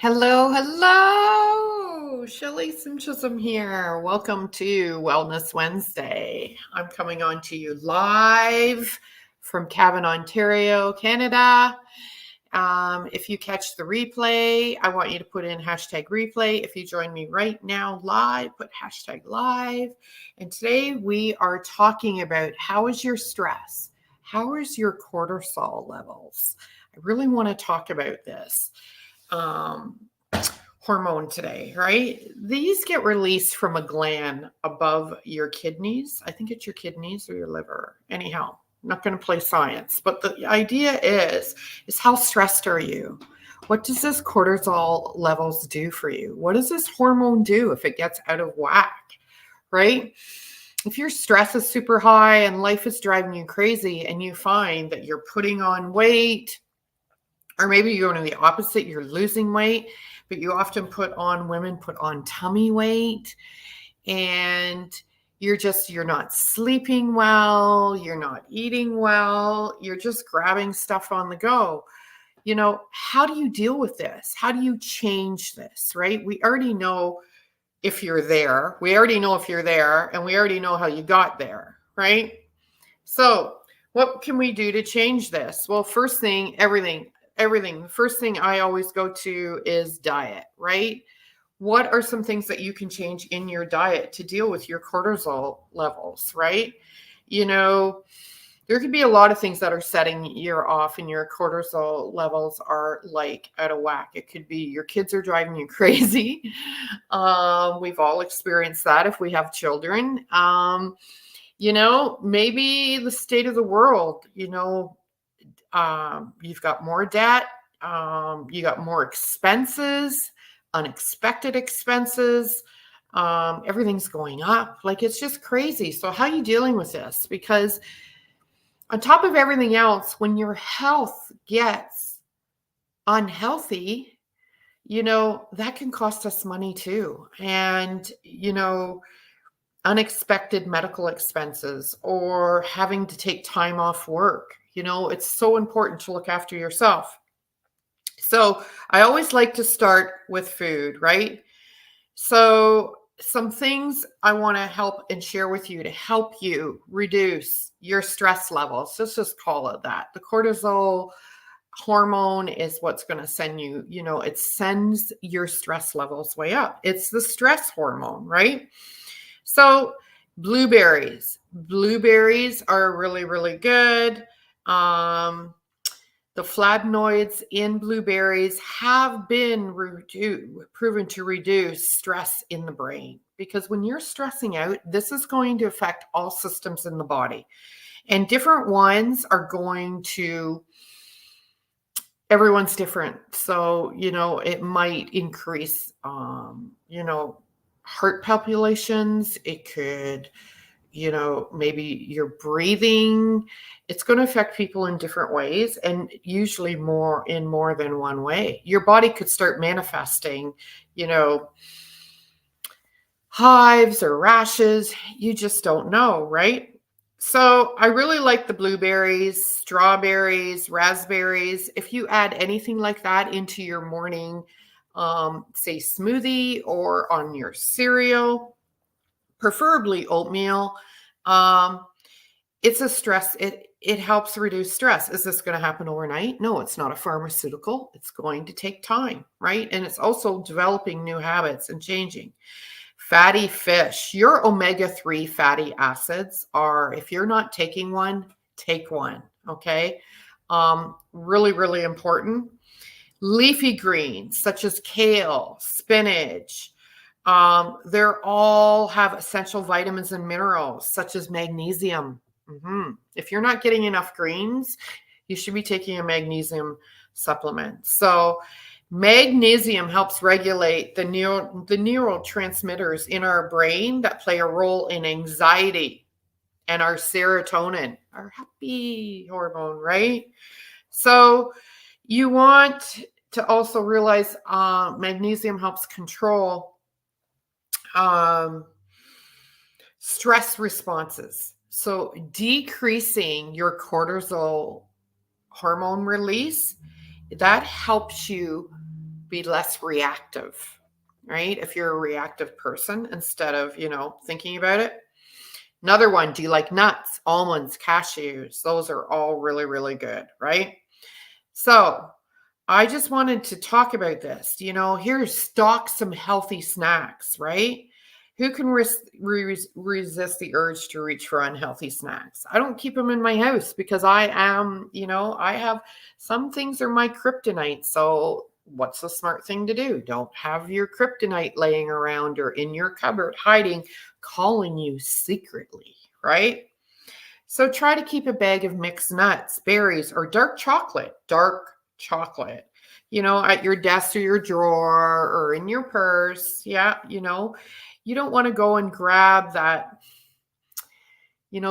Hello, hello. Shelley Simpson here. Welcome to Wellness Wednesday. I'm coming on to you live from Cavan, Ontario, Canada. If you catch the replay, I want you to put in hashtag replay. If you join me right now live, put hashtag live. And today we are talking about how is your stress? How is your cortisol levels? I really want to talk about this. Hormone today, right? These get released from a gland above your kidneys. I think it's your kidneys or your liver. Anyhow, I'm not going to play science, but the idea is how stressed are you? What does this cortisol levels do for you? What does this hormone do if it gets out of whack, right? If your stress is super high and life is driving you crazy and you find that you're putting on weight, or maybe you're going to the opposite, you're losing weight, but you often women put on tummy weight, and you're not sleeping well, you're not eating well, you're just grabbing stuff on the go. How do you deal with this? How do you change this, right? We already know if you're there. We already know if you're there, and we already know how you got there, right? So what can we do to change this? Well, first thing, everything. The first thing I always go to is diet, right? What are some things that you can change in your diet to deal with your cortisol levels, right? There could be a lot of things that are setting you off and your cortisol levels are like out of whack. It could be your kids are driving you crazy. We've all experienced that if we have children. Maybe the state of the world, you've got more debt, you got more expenses, unexpected expenses, everything's going up. Like, it's just crazy. So how are you dealing with this? Because on top of everything else, when your health gets unhealthy, that can cost us money too. And, unexpected medical expenses or having to take time off work. It's so important to look after yourself. So I always like to start with food, right? So some things I want to help and share with you to help you reduce your stress levels. Let's just call it that. The cortisol hormone is what's going to send you, it sends your stress levels way up. It's the stress hormone, right? So blueberries are really, really good. The flavonoids in blueberries have been proven to reduce stress in the brain, because when you're stressing out, this is going to affect all systems in the body, and different ones are going to, everyone's different. So, it might increase, heart palpitations. It could, maybe your breathing. It's going to affect people in different ways, and usually more than one way. Your body could start manifesting, hives or rashes. You just don't know, right? So I really like the blueberries, strawberries, raspberries. If you add anything like that into your morning, say smoothie or on your cereal, preferably oatmeal, it's a stress. It helps reduce stress. Is this going to happen overnight? No, it's not a pharmaceutical. It's going to take time, right? And it's also developing new habits and changing. Fatty fish. Your omega-3 fatty acids are, if you're not taking one, take one, okay? Really, really important. Leafy greens, such as kale, spinach, they all have essential vitamins and minerals, such as magnesium. If you're not getting enough greens, you should be taking a magnesium supplement. So magnesium helps regulate the neurotransmitters in our brain that play a role in anxiety and our serotonin, our happy hormone, right? So you want to also realize magnesium helps control stress responses. So decreasing your cortisol hormone release, that helps you be less reactive, right? If you're a reactive person instead of, thinking about it. Another one, do you like nuts, almonds, cashews? Those are all really, really good, right? So I just wanted to talk about this. Here's stock some healthy snacks, right? Who can resist the urge to reach for unhealthy snacks? I don't keep them in my house because I have some things are my kryptonite. So what's the smart thing to do? Don't have your kryptonite laying around or in your cupboard hiding, calling you secretly, right? So try to keep a bag of mixed nuts, berries, or dark chocolate, at your desk or your drawer or in your purse. Yeah, you don't want to go and grab that,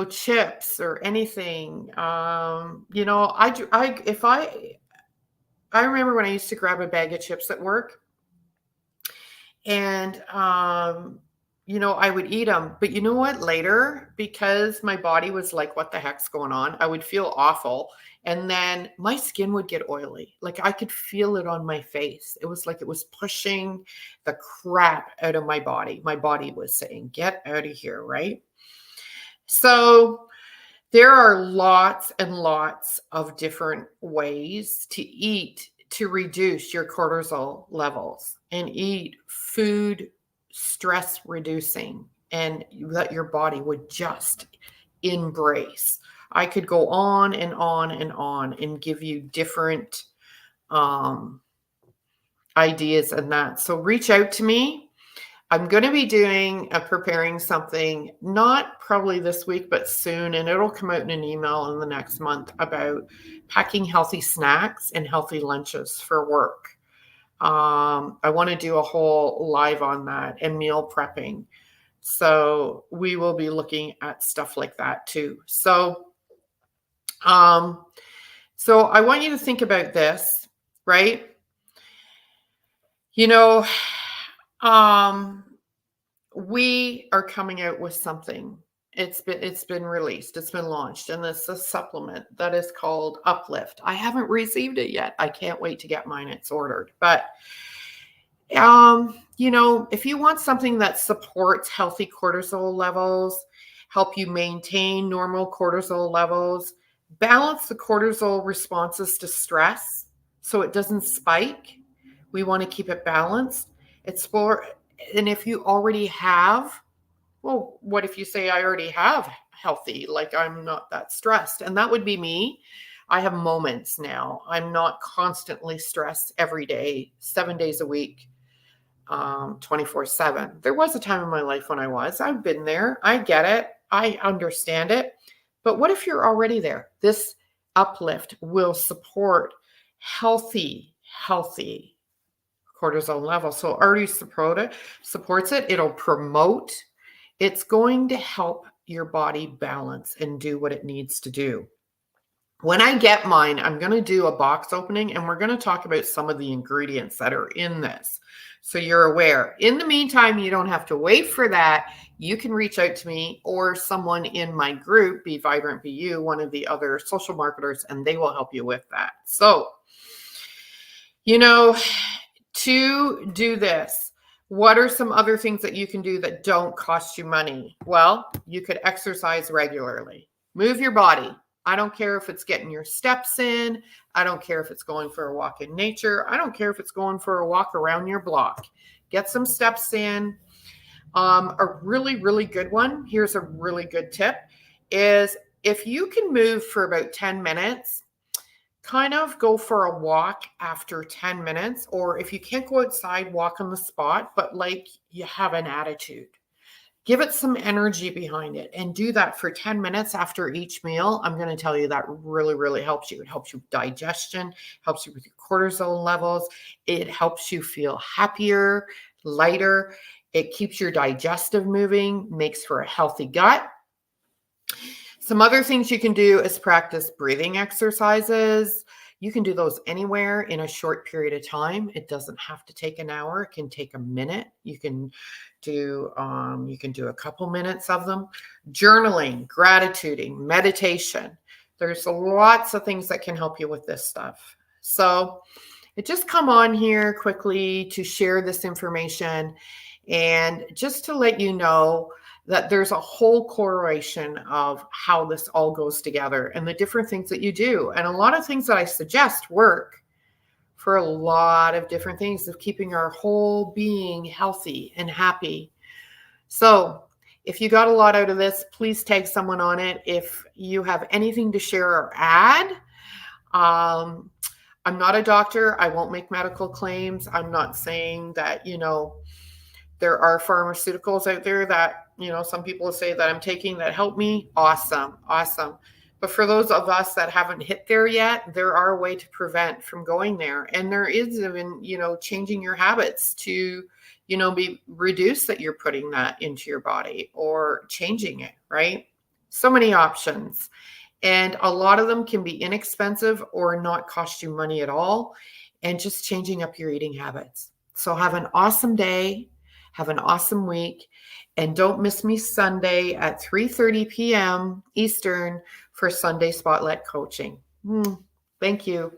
chips or anything. I remember when I used to grab a bag of chips at work and, I would eat them. But you know what? Later, because my body was like, what the heck's going on? I would feel awful. And then my skin would get oily. Like I could feel it on my face. It was like it was pushing the crap out of my body. My body was saying, get out of here, right? So there are lots and lots of different ways to eat to reduce your cortisol levels and eat food stress reducing and that your body would just embrace. I could go on and on and on and give you different ideas and that. So reach out to me. I'm going to be preparing something, not probably this week, but soon, and it'll come out in an email in the next month about packing healthy snacks and healthy lunches for work. I want to do a whole live on that and meal prepping. So we will be looking at stuff like that too. So I want you to think about this, right? We are coming out with something. It's been released. It's been launched. And it's a supplement that is called Uplift. I haven't received it yet. I can't wait to get mine. It's ordered. But, if you want something that supports healthy cortisol levels, help you maintain normal cortisol levels, balance the cortisol responses to stress so it doesn't spike. We want to keep it balanced. And if you already have, well, what if you say, I already have healthy, like I'm not that stressed? And that would be me. I have moments now. I'm not constantly stressed every day, 7 days a week, 24/7. There was a time in my life when I've been there. I get it. I understand it. But what if you're already there? This Uplift will support healthy cortisol level. So already supports it. It'll promote. It's going to help your body balance and do what it needs to do. When I get mine, I'm going to do a box opening and we're going to talk about some of the ingredients that are in this. So you're aware. In the meantime, you don't have to wait for that. You can reach out to me or someone in my group, Be Vibrant Be You, one of the other social marketers, and they will help you with that. So, to do this, what are some other things that you can do that don't cost you money? Well, you could exercise regularly. Move your body. I don't care if it's getting your steps in. I don't care if it's going for a walk in nature. I don't care if it's going for a walk around your block. Get some steps in. A really, really good one, here's a really good tip, is if you can move for about 10 minutes, kind of go for a walk after 10 minutes, or if you can't go outside, walk on the spot, but like you have an attitude. Give it some energy behind it and do that for 10 minutes after each meal. I'm going to tell you that really, really helps you. It helps you with digestion, helps you with your cortisol levels. It helps you feel happier, lighter. It keeps your digestive moving, makes for a healthy gut. Some other things you can do is practice breathing exercises. You can do those anywhere in a short period of time. It doesn't have to take an hour. It can take a minute. You can do a couple minutes of them. Journaling, gratituding, meditation. There's lots of things that can help you with this stuff. So I just come on here quickly to share this information and just to let you know that there's a whole correlation of how this all goes together and the different things that you do. And a lot of things that I suggest work for a lot of different things of keeping our whole being healthy and happy. So if you got a lot out of this, please tag someone on it. If you have anything to share or add, I'm not a doctor. I won't make medical claims. I'm not saying that, there are pharmaceuticals out there that, some people say that I'm taking that help me. Awesome. Awesome. But for those of us that haven't hit there yet, there are a way to prevent from going there. And there is even, changing your habits to, be reduce that you're putting that into your body or changing it, right? So many options. And a lot of them can be inexpensive or not cost you money at all. And just changing up your eating habits. So have an awesome day. Have an awesome week. And don't miss me Sunday at 3:30 p.m. Eastern for Sunday Spotlight Coaching. Thank you.